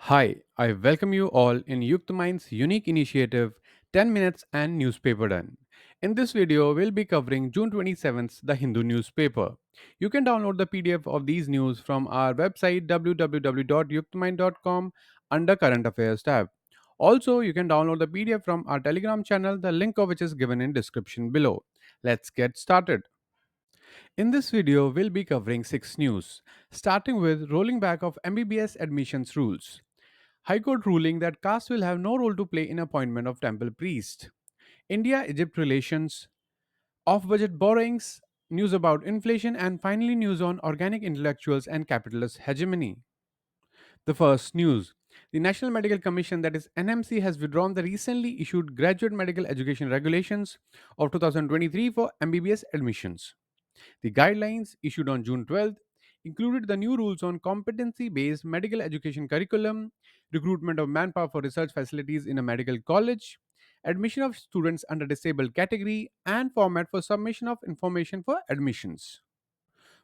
Hi, I welcome you all in YuktMind's unique initiative 10 Minutes and Newspaper Done. In this video, we'll be covering June 27th, the Hindu newspaper. You can download the PDF of these news from our website www.yuktmind.com under Current Affairs tab. Also, you can download the PDF from our Telegram channel, the link of which is given in description below. Let's get started. In this video, we'll be covering 6 news, starting with rolling back of MBBS admissions rules. High Court ruling that caste will have no role to play in appointment of temple priest. India Egypt relations, off budget borrowings, news about inflation, and finally news on organic intellectuals and capitalist hegemony. The first news. The National Medical Commission, that is NMC, has withdrawn the recently issued Graduate Medical Education Regulations of 2023 for MBBS admissions. The guidelines, issued on June 12th, included the new rules on competency based medical education curriculum, recruitment of manpower for research facilities in a medical college, admission of students under disabled category, and format for submission of information for admissions.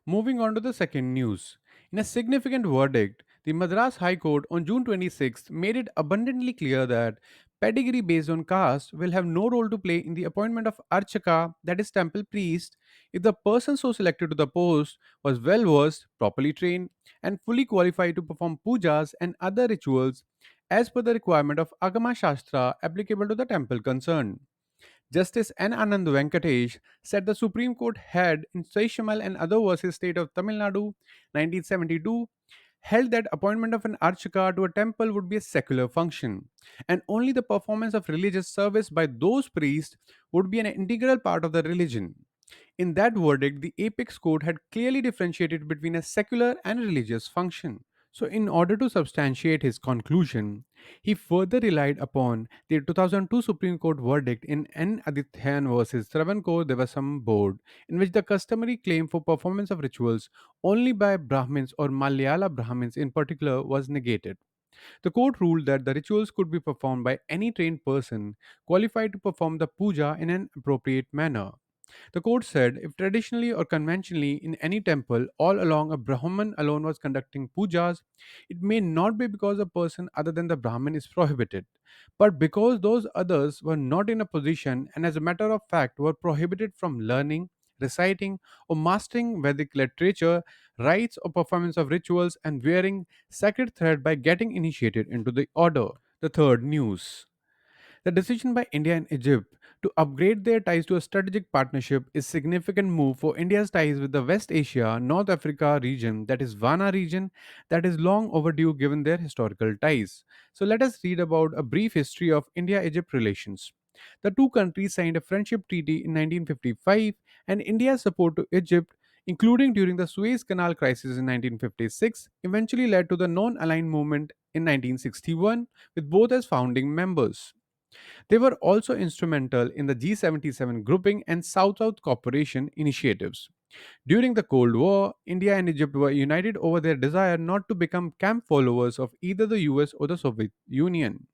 Moving on to the second news. In a significant verdict, the Madras High Court on June 26th made it abundantly clear that pedigree based on caste will have no role to play in the appointment of Archaka, that is, temple priest, if the person so selected to the post was well versed, properly trained, and fully qualified to perform pujas and other rituals as per the requirement of Agama Shastra applicable to the temple concerned. Justice N. Anand Venkatesh said the Supreme Court had, in Shamal and other versus State of Tamil Nadu, 1972, held that appointment of an archaka to a temple would be a secular function, and only the performance of religious service by those priests would be an integral part of the religion. In that verdict, the apex court had clearly differentiated between a secular and religious function. So, in order to substantiate his conclusion, he further relied upon the 2002 Supreme Court verdict in N. Adityan versus Travancore Devasam Board, in which the customary claim for performance of rituals only by Brahmins or Malayala Brahmins in particular was negated. The court ruled that the rituals could be performed by any trained person qualified to perform the puja in an appropriate manner. The court said if traditionally or conventionally in any temple all along a Brahman alone was conducting pujas, it may not be because a person other than the Brahmin is prohibited, but because those others were not in a position and, as a matter of fact, were prohibited from learning, reciting, or mastering Vedic literature, rites, or performance of rituals, and wearing sacred thread by getting initiated into the order. The third news. The decision by India and Egypt to upgrade their ties to a strategic partnership is a significant move for India's ties with the West Asia, North Africa region, that is Vana region, that is long overdue given their historical ties. So let us read about a brief history of India-Egypt relations. The two countries signed a friendship treaty in 1955, and India's support to Egypt, including during the Suez Canal crisis in 1956, eventually led to the non-aligned movement in 1961, with both as founding members. They were also instrumental in the G77 grouping and South South cooperation initiatives. During the Cold War, India and Egypt were united over their desire not to become camp followers of either the US or the Soviet Union.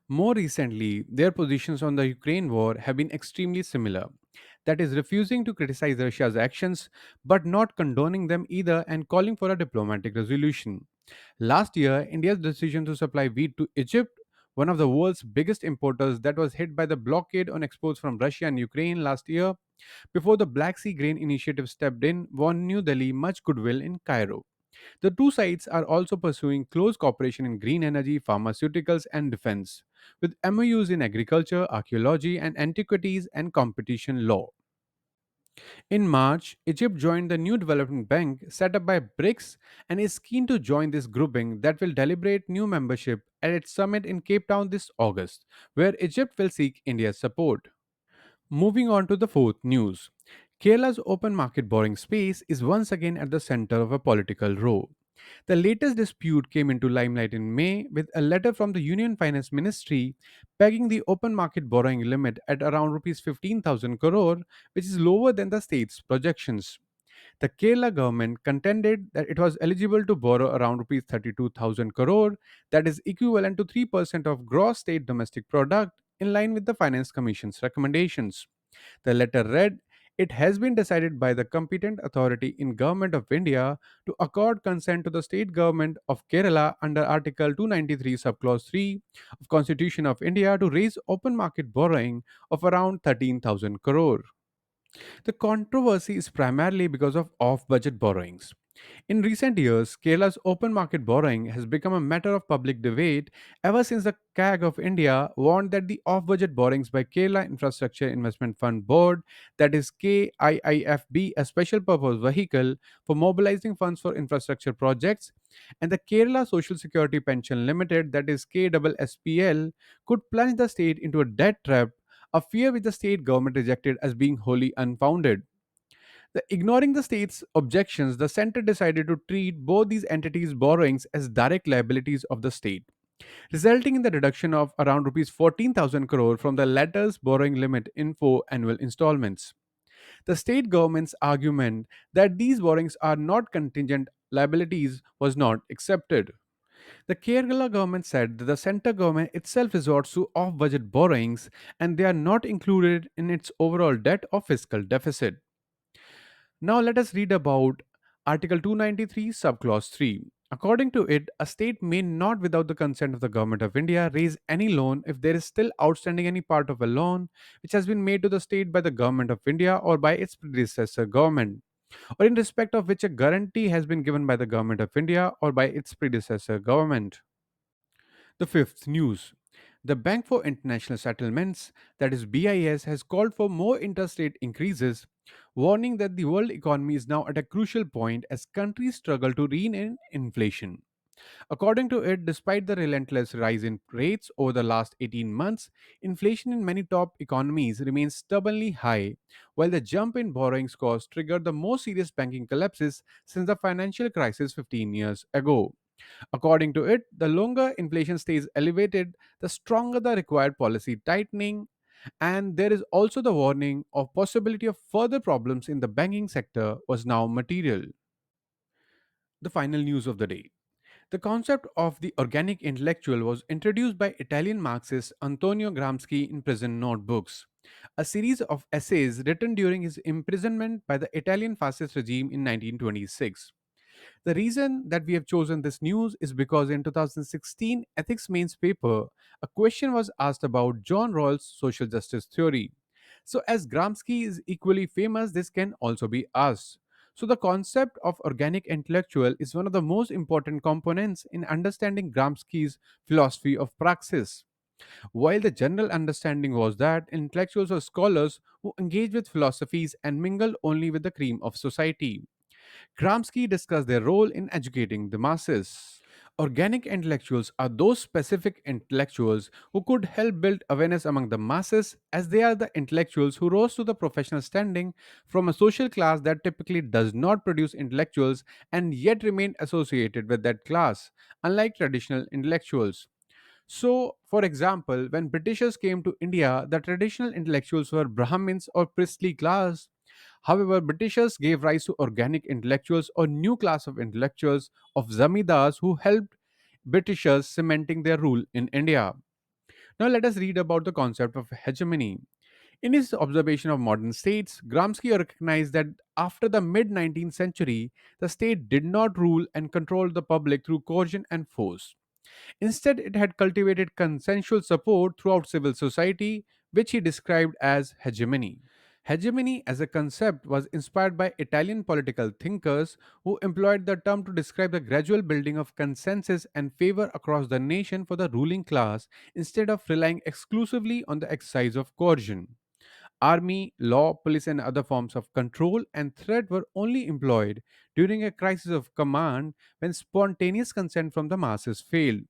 More recently, their positions on the Ukraine war have been extremely similar. That is, refusing to criticize Russia's actions but not condoning them either and calling for a diplomatic resolution. Last year, India's decision to supply wheat to Egypt, one of the world's biggest importers that was hit by the blockade on exports from Russia and Ukraine last year, before the Black Sea Grain Initiative stepped in, won New Delhi much goodwill in Cairo. The two sides are also pursuing close cooperation in green energy, pharmaceuticals, and defense, with MOUs in agriculture, archaeology, and antiquities and competition law. In March, Egypt joined the new development bank set up by BRICS and is keen to join this grouping that will deliberate new membership at its summit in Cape Town this August, where Egypt will seek India's support. Moving on to the fourth news. Kerala's open market borrowing space is once again at the center of a political row. The latest dispute came into limelight in May with a letter from the Union Finance Ministry pegging the open market borrowing limit at around Rs 15,000 crore, which is lower than the state's projections. The Kerala government contended that it was eligible to borrow around Rs 32,000 crore, that is equivalent to 3% of gross state domestic product, in line with the Finance Commission's recommendations. The letter read, It has been decided by the competent authority in Government of India to accord consent to the state government of Kerala under Article 293 subclause 3 of Constitution of India to raise open market borrowing of around 13,000 crore. The controversy is primarily because of off-budget borrowings. In recent years, Kerala's open market borrowing has become a matter of public debate ever since the CAG of India warned that the off budget borrowings by Kerala Infrastructure Investment Fund Board, that is KIIFB, a special purpose vehicle for mobilizing funds for infrastructure projects, and the Kerala Social Security Pension Limited, that is KSSPL, could plunge the state into a debt trap, a fear which the state government rejected as being wholly unfounded. Ignoring the state's objections, the center decided to treat both these entities' borrowings as direct liabilities of the state, resulting in the reduction of around rupees 14,000 crore from the latter's borrowing limit in four annual installments. The state government's argument that these borrowings are not contingent liabilities was not accepted. The Kerala government said that the center government itself resorts to off budget borrowings and they are not included in its overall debt or fiscal deficit. Now let us read about Article 293, Subclause 3. According to it, a state may not, without the consent of the Government of India, raise any loan if there is still outstanding any part of a loan which has been made to the state by the Government of India or by its predecessor government, or in respect of which a guarantee has been given by the Government of India or by its predecessor government. The fifth news. The Bank for International Settlements, that is BIS, has called for more interest rate increases, warning that the world economy is now at a crucial point as countries struggle to rein in inflation. According to it, despite the relentless rise in rates over the last 18 months, inflation in many top economies remains stubbornly high, while the jump in borrowings costs triggered the most serious banking collapses since the financial crisis 15 years ago. According to it, the longer inflation stays elevated, the stronger the required policy tightening, and there is also the warning of possibility of further problems in the banking sector was now material. The final news of the day. The concept of the organic intellectual was introduced by Italian Marxist Antonio Gramsci in Prison Notebooks, a series of essays written during his imprisonment by the Italian fascist regime in 1926. The reason that we have chosen this news is because in 2016 Ethics Mains paper, a question was asked about John Rawls' social justice theory. So, as Gramsci is equally famous, this can also be asked. So, the concept of organic intellectual is one of the most important components in understanding Gramsci's philosophy of praxis. While the general understanding was that intellectuals were scholars who engage with philosophies and mingle only with the cream of society, Gramsci discussed their role in educating the masses. Organic intellectuals are those specific intellectuals who could help build awareness among the masses, as they are the intellectuals who rose to the professional standing from a social class that typically does not produce intellectuals and yet remain associated with that class, unlike traditional intellectuals. So, for example, when Britishers came to India, the traditional intellectuals were Brahmins or priestly class. However, Britishers gave rise to organic intellectuals or new class of intellectuals of Zamindars who helped Britishers cementing their rule in India. Now let us read about the concept of hegemony. In his observation of modern states, Gramsci recognized that after the mid 19th century, the state did not rule and control the public through coercion and force. Instead, it had cultivated consensual support throughout civil society, which he described as hegemony. Hegemony as a concept was inspired by Italian political thinkers who employed the term to describe the gradual building of consensus and favor across the nation for the ruling class instead of relying exclusively on the exercise of coercion. Army, law, police, and other forms of control and threat were only employed during a crisis of command when spontaneous consent from the masses failed.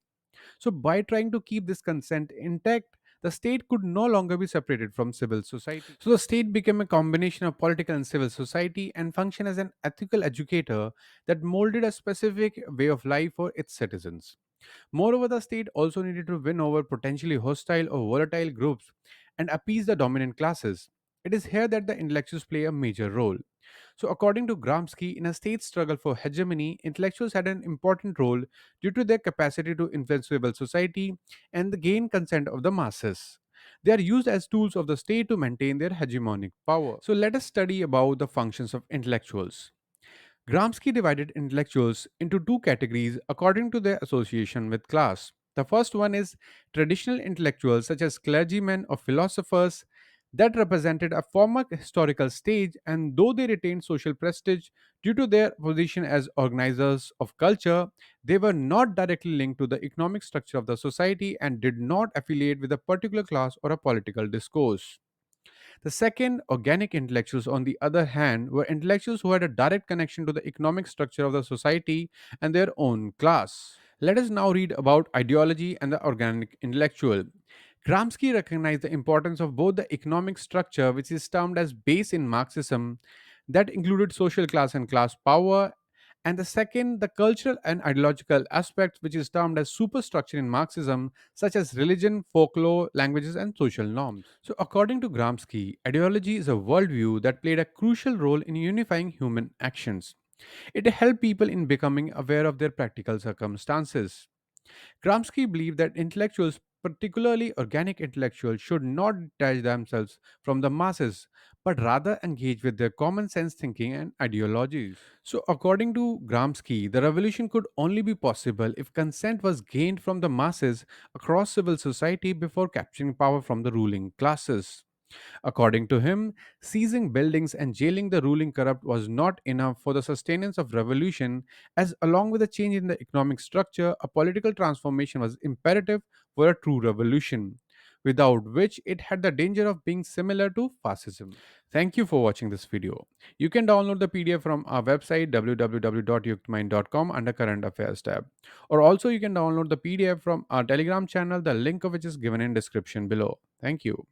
So, by trying to keep this consent intact, the state could no longer be separated from civil society. So, the state became a combination of political and civil society and functioned as an ethical educator that molded a specific way of life for its citizens. Moreover, the state also needed to win over potentially hostile or volatile groups and appease the dominant classes. It is here that the intellectuals play a major role. So, according to Gramsci, in a state's struggle for hegemony, intellectuals had an important role due to their capacity to influence civil society and the gain consent of the masses. They are used as tools of the state to maintain their hegemonic power. So let us study about the functions of intellectuals. Gramsci divided intellectuals into two categories according to their association with class. The first one is traditional intellectuals, such as clergymen or philosophers, that represented a former historical stage, and though they retained social prestige due to their position as organizers of culture, they were not directly linked to the economic structure of the society and did not affiliate with a particular class or a political discourse. The second, organic intellectuals, on the other hand, were intellectuals who had a direct connection to the economic structure of the society and their own class. Let us now read about ideology and the organic intellectual. Gramsci recognized the importance of both the economic structure, which is termed as base in Marxism, that included social class and class power, and the second, the cultural and ideological aspect, which is termed as superstructure in Marxism, such as religion, folklore, languages, and social norms. So, according to Gramsci, ideology is a worldview that played a crucial role in unifying human actions. It helped people in becoming aware of their practical circumstances. Gramsci believed that intellectuals, particularly organic intellectuals, should not detach themselves from the masses, but rather engage with their common sense thinking and ideologies. So, according to Gramsci, the revolution could only be possible if consent was gained from the masses across civil society before capturing power from the ruling classes. According to him, seizing buildings and jailing the ruling corrupt was not enough for the sustenance of revolution, as along with a change in the economic structure, a political transformation was imperative for a true revolution, without which it had the danger of being similar to fascism. Thank you for watching this video. You can download the PDF from our website www.yuktmind.com under current affairs tab. Or also you can download the PDF from our Telegram channel, the link of which is given in description below. Thank you.